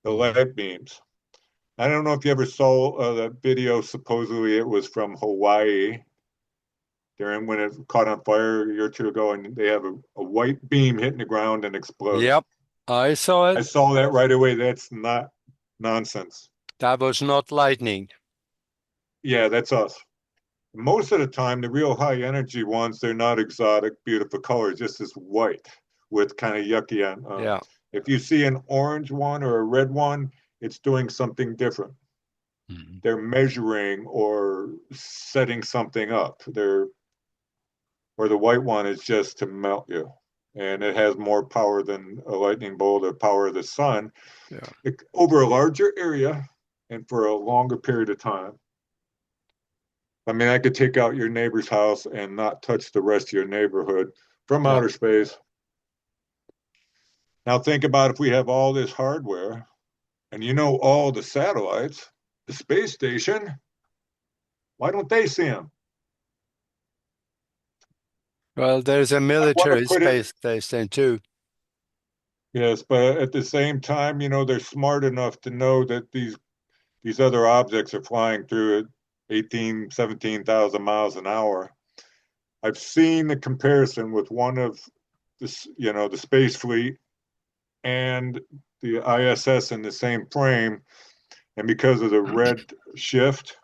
the Mhm. light beams. I don't know if you ever saw that video. Supposedly it was from Hawaii during when it caught on fire a year or two ago, and they have a white beam hitting the ground and explodes. Yep, I saw I it. saw that right away. That's not nonsense. That was not lightning. Yeah, that's us. Most of the time, the real high energy ones, they're not exotic, beautiful colors, just this white with kind of yucky on. Yeah. If you see an orange one or a red one, it's doing something different. Mhm. They're measuring or setting something up. Or the white one is just to melt you. And it has more power than a lightning bolt or power of the sun Yeah. over a larger area and for a longer period of time. I mean, I could take out your neighbor's house and not touch the rest of your neighborhood from Yeah. outer space. Now, think about if we have all this hardware and all the satellites, the space station, why don't they see them? Well, there's a I want to military put it, space station too. yes, but at the same time, they're smart enough to know that these other objects are flying through at 18, 17,000 miles an hour. I've seen the comparison with one of the space fleet and the ISS in the same frame. And because of the red shift,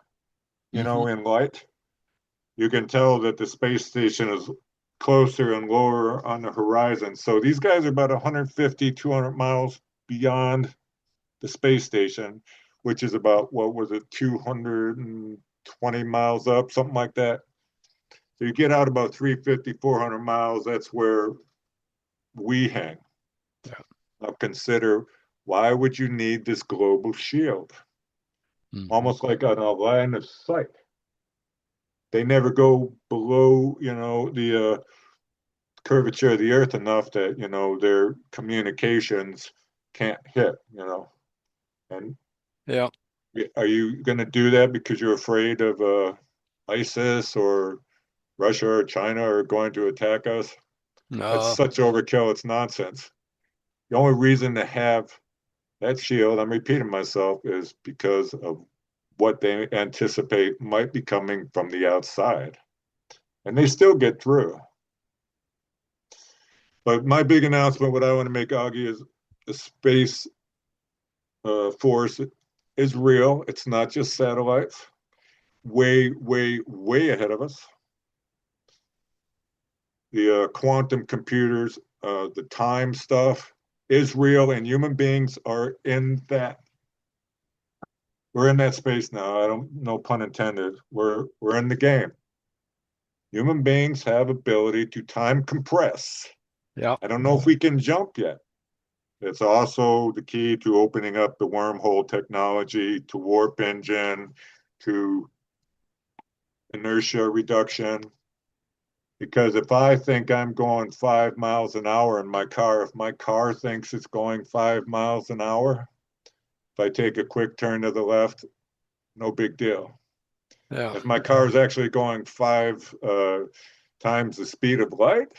Hmm. in light, you can tell that the space station is closer and lower on the horizon. So these guys are about 150, 200 miles beyond the space station, which is about, what was it, 220 miles up, something like that. So you get out about 350, 400 miles, that's where we hang. Yeah. Now consider, why would you need this global shield? Hmm. Almost like on a line of sight. They never go below, the curvature of the earth enough that, their communications can't hit. And Yeah. are you going to do that because you're afraid of ISIS or Russia or China are going to attack us? That's No. such overkill. It's nonsense. The only reason to have that shield, I'm repeating myself, is because of what they anticipate might be coming from the outside. And they still get through. But my big announcement, what I want to make, Augie, is the space force is real. It's not just satellites. Way, way, way ahead of us. The quantum computers, the time stuff is real, and human beings are in that. We're in that space now. I don't, no pun intended. We're in the game. Human beings have ability to time compress. Yeah. I don't know if we can jump yet. It's also the key to opening up the wormhole technology, to warp engine, to inertia reduction. Because if I think I'm going 5 miles an hour in my car, if my car thinks it's going 5 miles an hour, if I take a quick turn to the left, no big deal. Yeah. If my car is actually going five times the speed of light,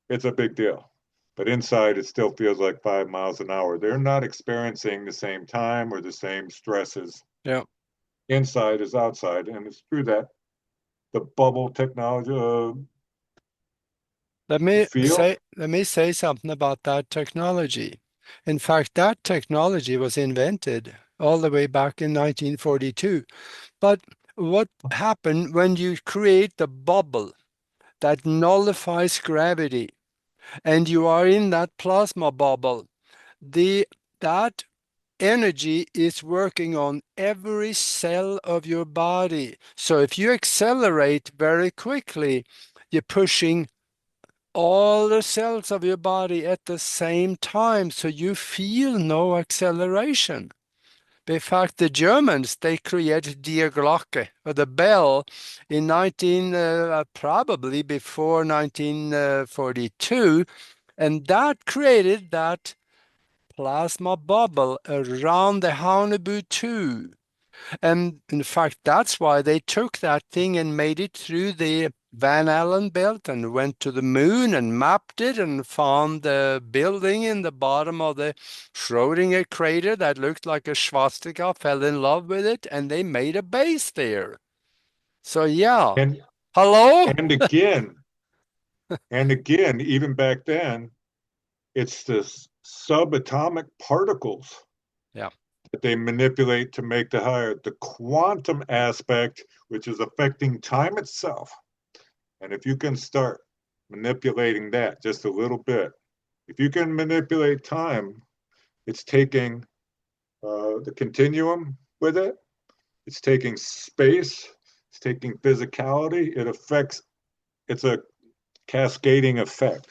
it's a big deal. But inside, it still feels like 5 miles an hour. They're not experiencing the same time or the same stresses Yeah. inside as outside. And it's true that the bubble technology, the field, Let me say something about that technology. In fact, that technology was invented all the way back in 1942. But what happened when you create the bubble that nullifies gravity and you are in that plasma bubble, the that energy is working on every cell of your body. So if you accelerate very quickly, you're pushing all the cells of your body at the same time, so you feel no acceleration. In fact, the Germans, they created Die Glocke, or the bell, in probably before 1942, and that created that plasma bubble around the Haunebue 2. And in fact, that's why they took that thing and made it through the Van Allen belt and went to the moon and mapped it and found the building in the bottom of the Schrödinger crater that looked like a swastika, fell in love with it, and they made a base there. So yeah. And Hello? and again, and again, even back then, it's the subatomic particles Yeah, that they manipulate to make the quantum aspect, which is affecting time itself. And if you can start manipulating that just a little bit, if you can manipulate time, it's taking the continuum with it, it's taking space, it's taking physicality. It affects, it's a cascading effect.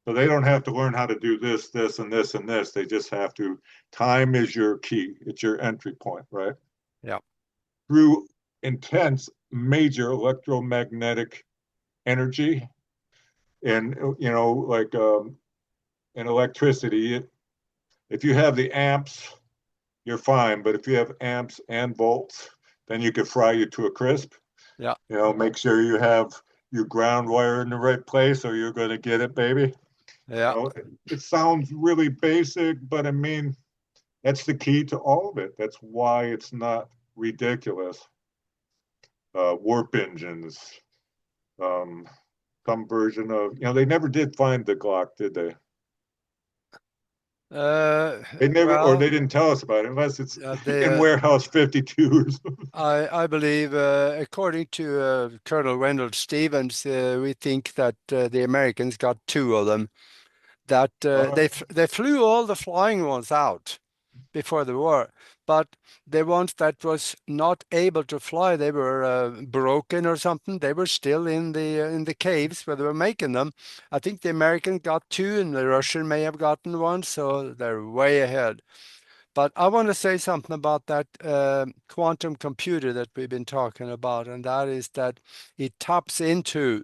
So they don't have to learn how to do this, this, and this, and this. They just have to. Time is your key. It's your entry point, right? yeah. Through intense, major electromagnetic energy, and like in electricity, if you have the amps, you're fine. But if you have amps and volts, then you could fry you to a crisp. Yeah, Make sure you have your ground wire in the right place, or you're going to get it, baby. You yeah. know, it sounds really basic, but I mean, that's the key to all of it. That's why it's not ridiculous. Warp engines, um, some version of, they never did find the Glock, did they? Uh, They never, or well, they didn't tell us about it, unless it's in the Warehouse 52s. I believe, according to Colonel Wendell Stevens, we think that the Americans got two of them. That uh, they flew all the flying ones out before the war, but the ones that was not able to fly, they were broken or something. They were still in the caves where they were making them. I think the American got two, and the Russian may have gotten one, so they're way ahead. But I want to say something about that quantum computer that we've been talking about, and that is that it taps into,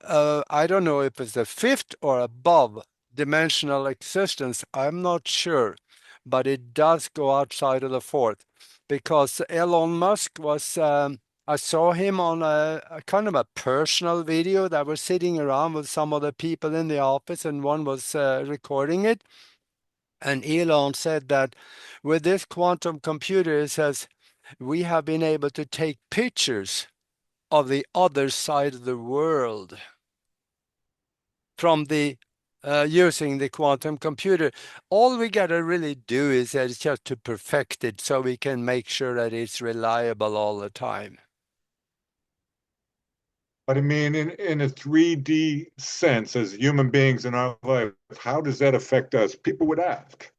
I don't know if it's a fifth or above dimensional existence. I'm not sure, but it does go outside of the fourth because Elon Musk was. I saw him on a kind of a personal video that was sitting around with some other people in the office, and one was recording it. And Elon said that with this quantum computer, it says we have been able to take pictures of the other side of the world from the using the quantum computer. All we gotta really do is just to perfect it so we can make sure that it's reliable all the time. but I mean, in a 3D sense, as human beings in our life, how does that affect us? People would ask,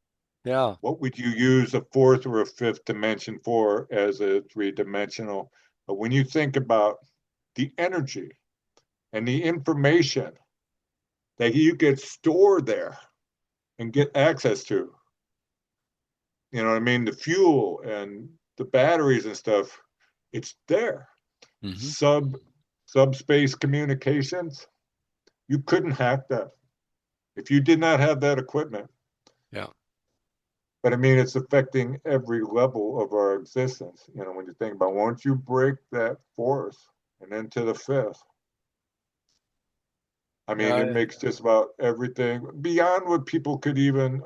Yeah. what would you use a fourth or a fifth dimension for as a three-dimensional? But when you think about the energy and the information that you could store there and get access to, what I mean? The fuel and the batteries and stuff, it's there. Hmm. Sub Subspace communications, you couldn't hack that if you did not have that equipment. Yeah. But I mean, it's affecting every level of our existence. When you think about once you break that fourth and into the fifth, I mean, it Yeah. makes just about everything beyond what people could even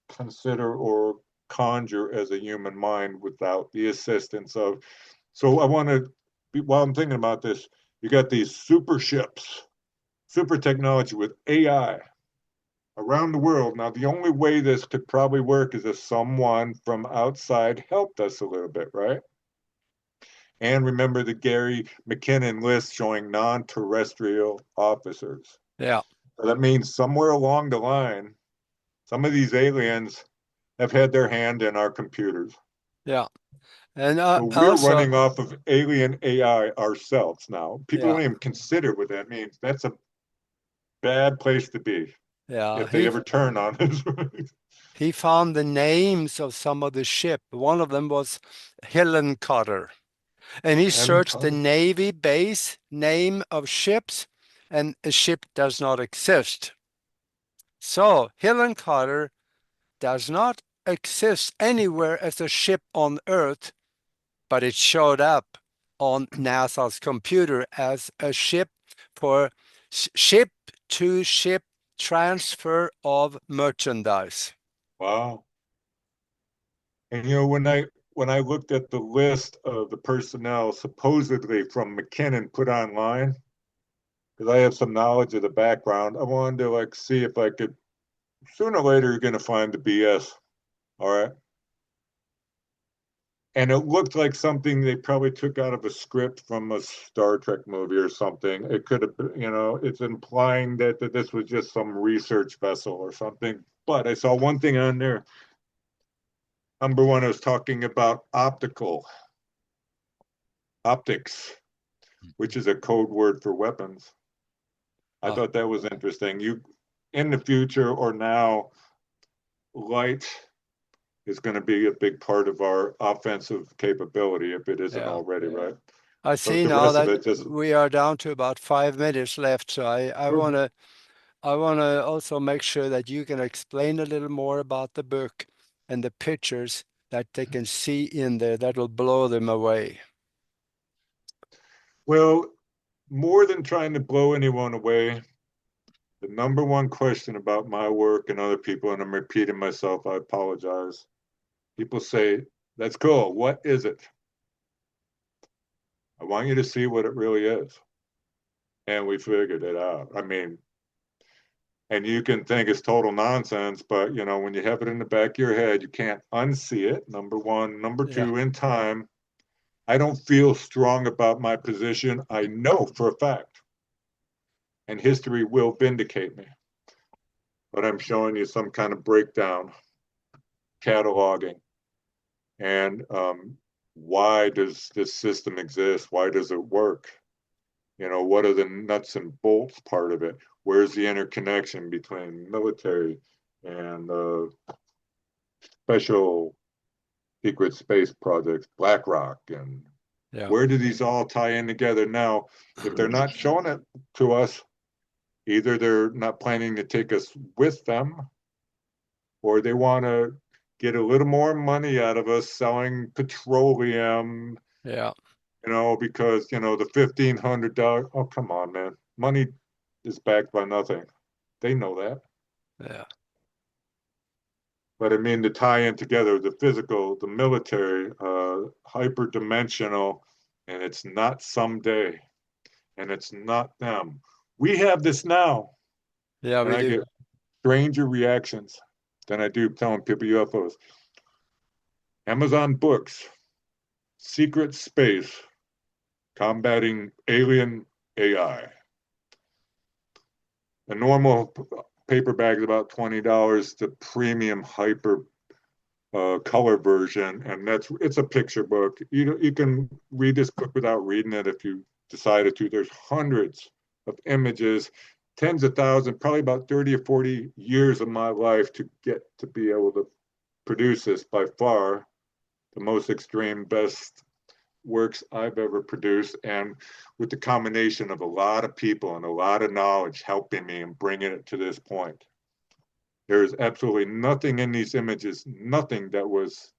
consider or conjure as a human mind without the assistance of. So I want to, while I'm thinking about this, you got these super ships, super technology with AI around the world. Now, the only way this could probably work is if someone from outside helped us a little bit, right? And remember the Gary McKinnon list showing non terrestrial officers. Yeah. So that means somewhere along the line, some of these aliens have had their hand in our computers. Yeah. And So we're also, running off of alien AI ourselves now. People yeah, don't even consider what that means. That's a bad place to be yeah. if they ever turn on us. He found the names of some of the ship. One of them was Helen Cutter. And he Helen searched the Carter. Navy base name of ships, and a ship does not exist. So Helen Cutter does not exist anywhere as a ship on Earth, but it showed up on NASA's computer as a ship for ship to ship transfer of merchandise. Wow. And you know, when I looked at the list of the personnel supposedly from McKinnon put online, because I have some knowledge of the background, I wanted to like see if I could. Sooner or later, you're going to find the BS. All right. And it looked like something they probably took out of a script from a Star Trek movie or something. It could have been, it's implying that this was just some research vessel or something. But I saw one thing on there. Number one, I was talking about optics, which is a code word for weapons. I Uh, thought that was interesting. In the future or now, light is going to be a big part of our offensive capability if it isn't yeah. already, right? I But see the now rest of that it just, we are down to about 5 minutes left, so I want to also make sure that you can explain a little more about the book and the pictures that they can see in there that will blow them away. well, more than trying to blow anyone away, the number one question about my work and other people, and I'm repeating myself, I apologize. People say, that's cool. What is it? I want you to see what it really is. And we figured it out. I mean, and you can think it's total nonsense, but when you have it in the back of your head, you can't unsee it. Number one. Number Yeah, two, in time, I don't feel strong about my position. I know for a fact, and history will vindicate me. But I'm showing you some kind of breakdown, cataloging, and why does this system exist? Why does it work? What are the nuts and bolts part of it? Where's the interconnection between military and special secret space projects, BlackRock, and yeah, where do these all tie in together? Now, if they're not showing it to us, either they're not planning to take us with them, or they want to get a little more money out of us selling petroleum, yeah, because, the $1,500. Oh, come on, man. Money is backed by nothing. They know that. yeah, But I mean, to tie in together the physical, the military, hyperdimensional, and it's not someday, and it's not them. We have this now, yeah, and we I do. get stranger reactions than I do telling people UFOs. Amazon books, Secret Space, Combating Alien AI. The normal paperback is about $20. The premium hyper color version, and it's a picture book. You can read this book without reading it if you decided to. There's hundreds of images, tens of thousands, probably about 30 or 40 years of my life to get to be able to produce this. By far the most extreme, best works I've ever produced, and with the combination of a lot of people and a lot of knowledge helping me and bringing it to this point. There's absolutely nothing in these images, nothing that was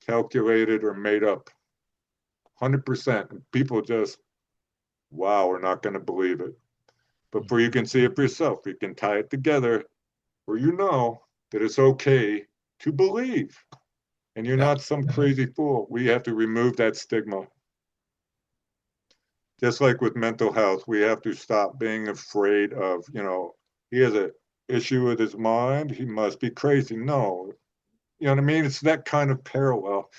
calculated or made up. 100%. People just, wow, we're not going to believe it. But for you can see it for yourself, you can tie it together where you know that it's okay to believe. And you're Yeah, not some crazy fool. We have to remove that stigma. Just like with mental health, we have to stop being afraid of, he has an issue with his mind, he must be crazy. No, you know what I mean? It's that kind of parallel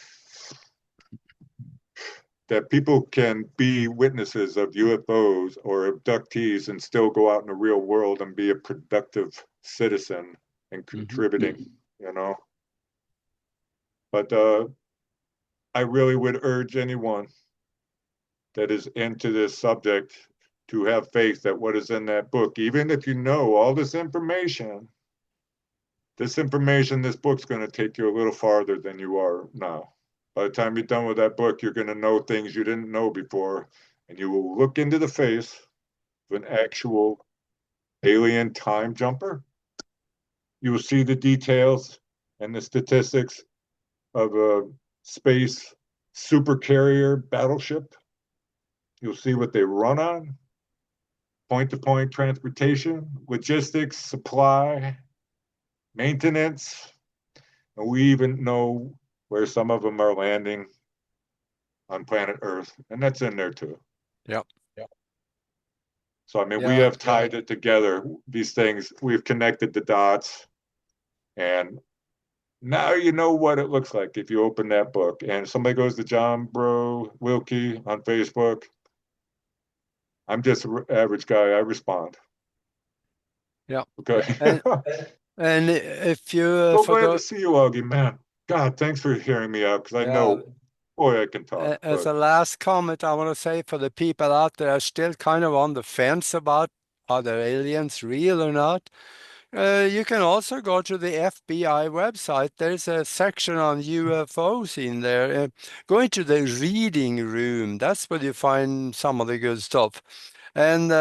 that people can be witnesses of UFOs or abductees and still go out in the real world and be a productive citizen and hmm contributing, you know. But I really would urge anyone that is into this subject to have faith that what is in that book, even if you know all this information, this book's going to take you a little farther than you are now. By the time you're done with that book, you're going to know things you didn't know before, and you will look into the face of an actual alien time jumper. You will see the details and the statistics of a space supercarrier battleship. You'll see what they run on, point to point transportation, logistics, supply, maintenance. And we even know where some of them are landing on planet Earth, and that's in there too. Yep. So, I mean, we Yeah. have tied it together, these things, we've connected the dots, and now you know what it looks like if you open that book. And somebody goes to John Bro Wilkie on Facebook. I'm just an average guy. I respond. Yeah. Okay. And and if you So for glad to the see you, Augie, man. God, thanks for hearing me out because I yeah, know, boy, I can talk. as But a last comment, I want to say for the people out there still kind of on the fence about are the aliens real or not, you can also go to the FBI website. There's a section on UFOs in there. Go into the reading room. That's where you find some of the good stuff. And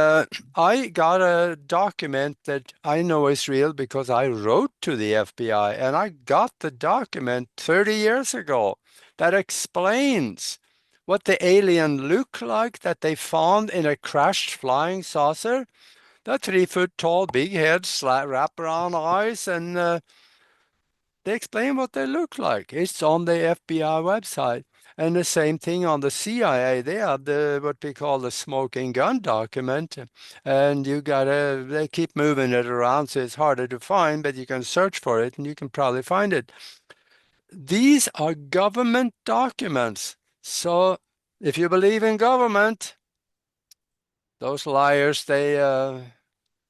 I got a document that I know is real because I wrote to the FBI and I got the document 30 years ago that explains what the alien looked like that they found in a crashed flying saucer. They're 3 foot tall, big heads, wrap around eyes, and they explain what they look like. It's on the FBI website. And the same thing on the CIA. They have what we call the smoking gun document. And they keep moving it around, so it's harder to find, but you can search for it and you can probably find it. These are government documents. So if you believe in government, those liars, they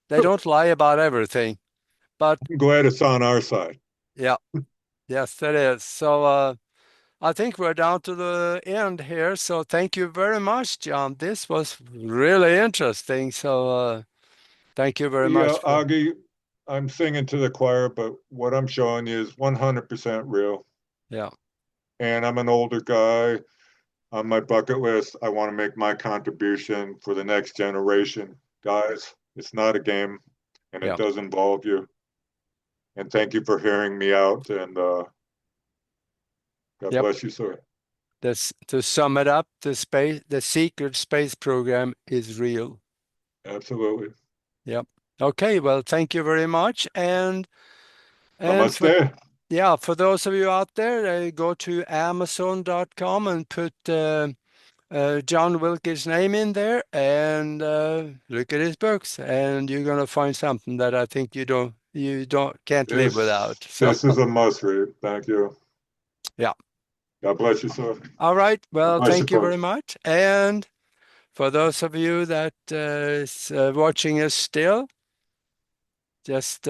don't lie about everything. But I'm glad it's on our side. yeah, yes, it is. So I think we're down to the end here. So thank you very much, John. This was really interesting. So thank you very Yeah, much for Augie, I'm singing to the choir, but what I'm showing you is 100% real. yeah, And I'm an older guy. On my bucket list, I want to make my contribution for the next generation. Guys, it's not a game and it yeah, does involve you. And thank you for hearing me out. And God yep. bless you, sir. This to sum it up, the secret space program is real. Absolutely. Yep. Okay. Well, thank you very much. And for Namaste. yeah, for those of you out there, go to Amazon.com and put John Wilkie's name in there and look at his books, and you're gonna find something that I think you don't can't live without. So This is a must read. Thank you. yeah. God bless you, sir. All right. God Well, bless you, thank you very folks. much. And for those of you that is watching us still, just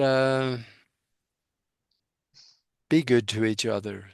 be good to each other.